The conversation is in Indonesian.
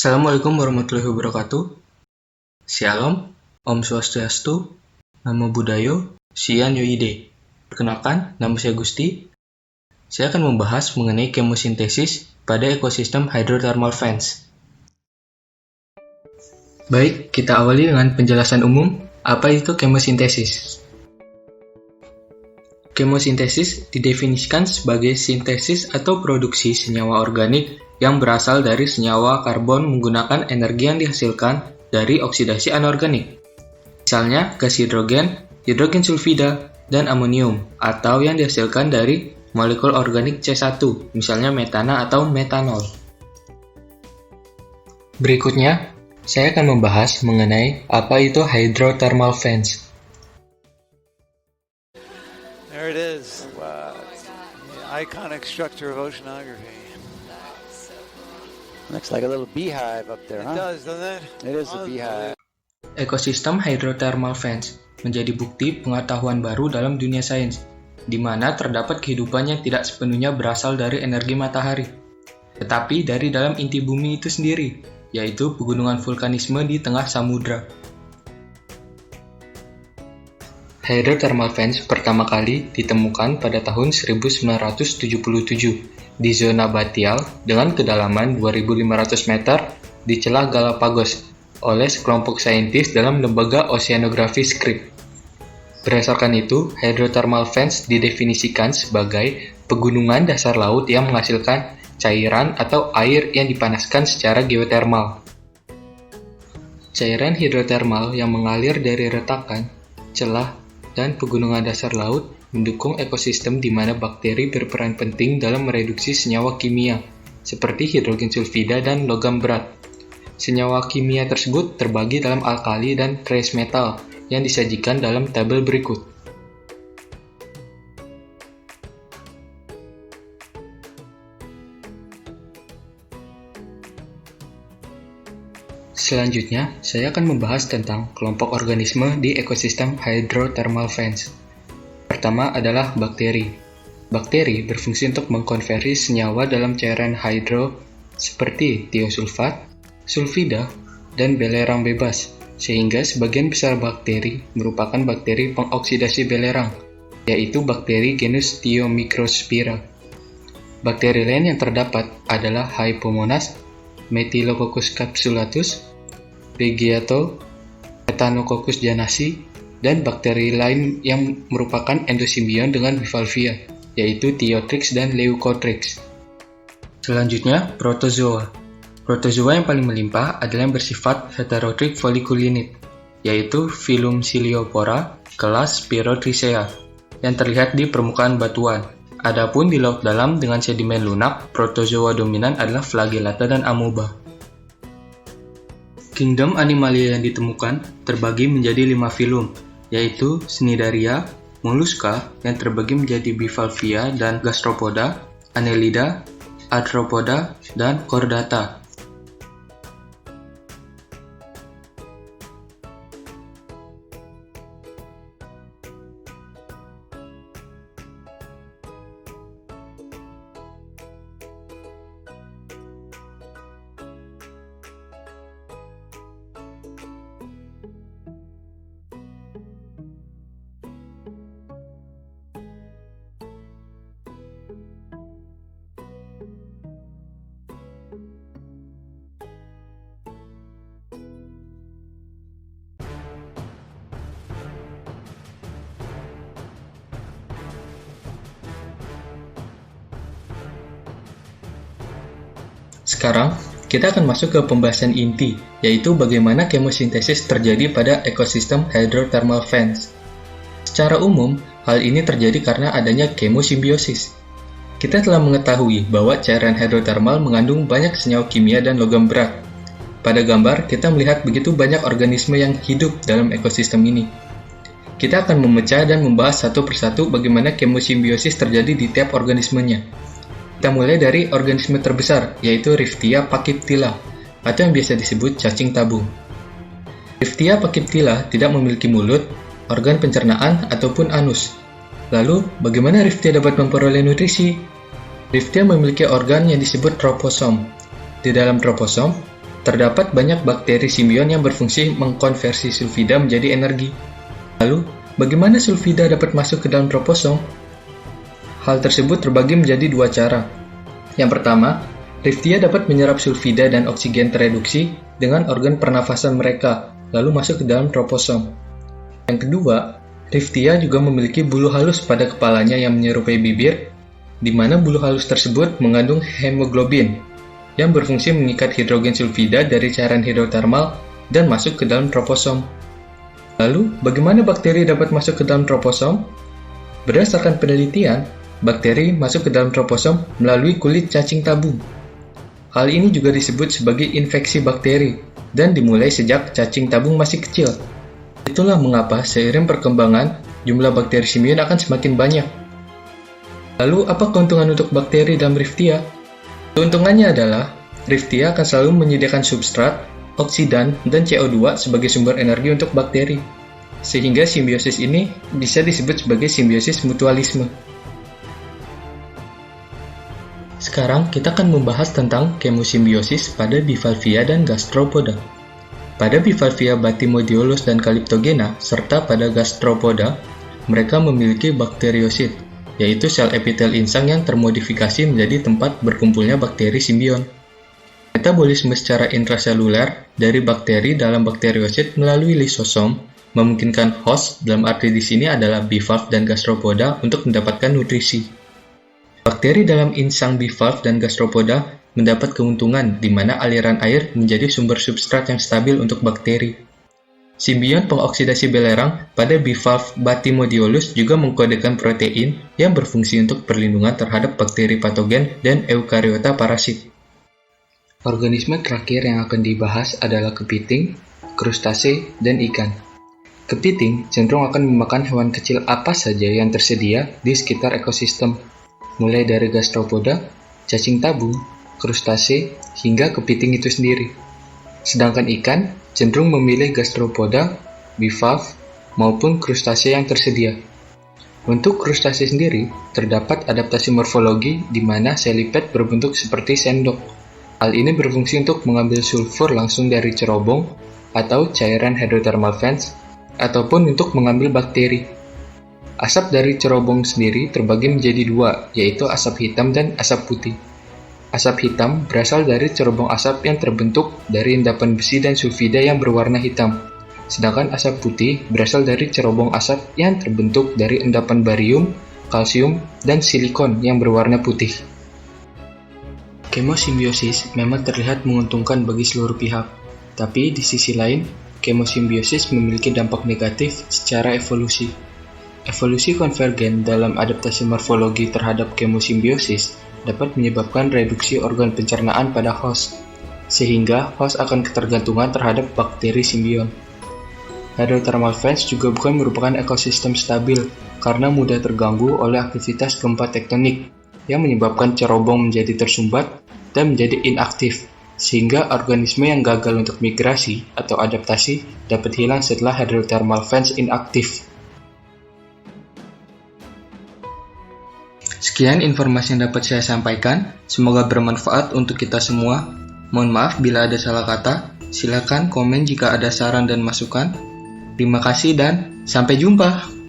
Assalamualaikum warahmatullahi wabarakatuh. Shalom, Om Swastiastu, Namo Buddhaya, Sian Yoide. Perkenalkan, nama saya Gusti. Saya akan membahas mengenai kemosintesis pada ekosistem hydrothermal vents. Baik, kita awali dengan penjelasan umum, apa itu kemosintesis. Kemosintesis didefinisikan sebagai sintesis atau produksi senyawa organik yang berasal dari senyawa karbon menggunakan energi yang dihasilkan dari oksidasi anorganik. Misalnya gas hidrogen, hidrogen sulfida, dan amonium, atau yang dihasilkan dari molekul organik C1, misalnya metana atau metanol. Berikutnya, saya akan membahas mengenai apa itu hydrothermal vents. There it is. Wow. The iconic structure of oceanography. Looks like a little beehive up there, It does, doesn't it? It is a beehive. Ekosistem hydrothermal vents menjadi bukti pengetahuan baru dalam dunia sains, di mana terdapat kehidupan yang tidak sepenuhnya berasal dari energi matahari, tetapi dari dalam inti bumi itu sendiri, yaitu pegunungan vulkanisme di tengah samudra. Hydrothermal vents pertama kali ditemukan pada tahun 1977 di zona Batial dengan kedalaman 2.500 meter di celah Galapagos oleh sekelompok saintis dalam lembaga oceanografi Scripps. Berdasarkan itu, hydrothermal vents didefinisikan sebagai pegunungan dasar laut yang menghasilkan cairan atau air yang dipanaskan secara geotermal. Cairan hidrotermal yang mengalir dari retakan, celah, dan pegunungan dasar laut mendukung ekosistem di mana bakteri berperan penting dalam mereduksi senyawa kimia, seperti hidrogen sulfida dan logam berat. Senyawa kimia tersebut terbagi dalam alkali dan trace metal yang disajikan dalam tabel berikut. Selanjutnya, saya akan membahas tentang kelompok organisme di ekosistem hydrothermal vents. Pertama adalah bakteri. Bakteri berfungsi untuk mengkonversi senyawa dalam cairan hidro seperti tiosulfat, sulfida, dan belerang bebas, sehingga sebagian besar bakteri merupakan bakteri pengoksidasi belerang, yaitu bakteri genus Thiomicrospira. Bakteri lain yang terdapat adalah Hypomonas, Methylococcus capsulatus, Beggiato, Ethanococcus janasi, dan bakteri lain yang merupakan endosimbion dengan bivalvia, yaitu Thiotrix dan Leucotrix. Selanjutnya, protozoa. Protozoa yang paling melimpah adalah yang bersifat heterotrich folliculinid, yaitu filum Ciliopora kelas Spirotricea, yang terlihat di permukaan batuan. Adapun di laut dalam dengan sedimen lunak, protozoa dominan adalah Flagellata dan Amoeba. Kingdom animalia yang ditemukan terbagi menjadi 5 filum, yaitu Cnidaria, Mollusca yang terbagi menjadi Bivalvia dan Gastropoda, Annelida, Arthropoda, dan Chordata. Sekarang, kita akan masuk ke pembahasan inti, yaitu bagaimana kemosintesis terjadi pada ekosistem hydrothermal vents. Secara umum, hal ini terjadi karena adanya kemosimbiosis. Kita telah mengetahui bahwa cairan hydrothermal mengandung banyak senyawa kimia dan logam berat. Pada gambar, kita melihat begitu banyak organisme yang hidup dalam ekosistem ini. Kita akan memecah dan membahas satu persatu bagaimana kemosimbiosis terjadi di tiap organismenya. Kita mulai dari organisme terbesar, yaitu Riftia pachyptila, atau yang biasa disebut cacing tabung. Riftia pachyptila tidak memiliki mulut, organ pencernaan, ataupun anus. Lalu, bagaimana Riftia dapat memperoleh nutrisi? Riftia memiliki organ yang disebut troposom. Di dalam troposom, terdapat banyak bakteri simbion yang berfungsi mengkonversi sulfida menjadi energi. Lalu, bagaimana sulfida dapat masuk ke dalam troposom? Hal tersebut terbagi menjadi dua cara. Yang pertama, riftia dapat menyerap sulfida dan oksigen tereduksi dengan organ pernafasan mereka, lalu masuk ke dalam troposom. Yang kedua, riftia juga memiliki bulu halus pada kepalanya yang menyerupai bibir, di mana bulu halus tersebut mengandung hemoglobin yang berfungsi mengikat hidrogen sulfida dari cairan hidrotermal dan masuk ke dalam troposom. Lalu, bagaimana bakteri dapat masuk ke dalam troposom? Berdasarkan penelitian, bakteri masuk ke dalam troposom melalui kulit cacing tabung. Hal ini juga disebut sebagai infeksi bakteri dan dimulai sejak cacing tabung masih kecil. Itulah mengapa seiring perkembangan, jumlah bakteri simbion akan semakin banyak. Lalu, apa keuntungan untuk bakteri dalam riftia? Keuntungannya adalah, riftia akan selalu menyediakan substrat, oksidan, dan CO2 sebagai sumber energi untuk bakteri. Sehingga simbiosis ini bisa disebut sebagai simbiosis mutualisme. Sekarang kita akan membahas tentang kemosimbiosis pada Bivalvia dan Gastropoda. Pada Bivalvia Batimodiolus dan Calyptogena, serta pada Gastropoda, mereka memiliki bakteriosit, yaitu sel epitel insang yang termodifikasi menjadi tempat berkumpulnya bakteri simbion. Metabolisme secara intraseluler dari bakteri dalam bakteriosit melalui lisosom memungkinkan host, dalam arti di sini adalah bivalv dan gastropoda, untuk mendapatkan nutrisi. Bakteri dalam insang bivalv dan gastropoda mendapat keuntungan di mana aliran air menjadi sumber substrat yang stabil untuk bakteri. Simbion pengoksidasi belerang pada bivalv Batimodiolus juga mengkodekan protein yang berfungsi untuk perlindungan terhadap bakteri patogen dan eukariota parasit. Organisme terakhir yang akan dibahas adalah kepiting, krustase, dan ikan. Kepiting cenderung akan memakan hewan kecil apa saja yang tersedia di sekitar ekosistem, mulai dari gastropoda, cacing tabung, krustase, hingga kepiting itu sendiri. Sedangkan ikan cenderung memilih gastropoda, bivalv, maupun krustase yang tersedia. Untuk krustase sendiri, terdapat adaptasi morfologi di mana seliped berbentuk seperti sendok. Hal ini berfungsi untuk mengambil sulfur langsung dari cerobong atau cairan hydrothermal vents, ataupun untuk mengambil bakteri. Asap dari cerobong sendiri terbagi menjadi dua, yaitu asap hitam dan asap putih. Asap hitam berasal dari cerobong asap yang terbentuk dari endapan besi dan sulfida yang berwarna hitam. Sedangkan asap putih berasal dari cerobong asap yang terbentuk dari endapan barium, kalsium, dan silikon yang berwarna putih. Kemosimbiosis memang terlihat menguntungkan bagi seluruh pihak, tapi di sisi lain, kemosimbiosis memiliki dampak negatif secara evolusi. Evolusi konvergen dalam adaptasi morfologi terhadap kemosimbiosis dapat menyebabkan reduksi organ pencernaan pada host, sehingga host akan ketergantungan terhadap bakteri simbion. Hydrothermal vents juga bukan merupakan ekosistem stabil karena mudah terganggu oleh aktivitas gempa tektonik yang menyebabkan cerobong menjadi tersumbat dan menjadi inaktif, sehingga organisme yang gagal untuk migrasi atau adaptasi dapat hilang setelah hydrothermal vents inaktif. Sekian informasi yang dapat saya sampaikan, semoga bermanfaat untuk kita semua. Mohon maaf bila ada salah kata, silakan komen jika ada saran dan masukan. Terima kasih dan sampai jumpa.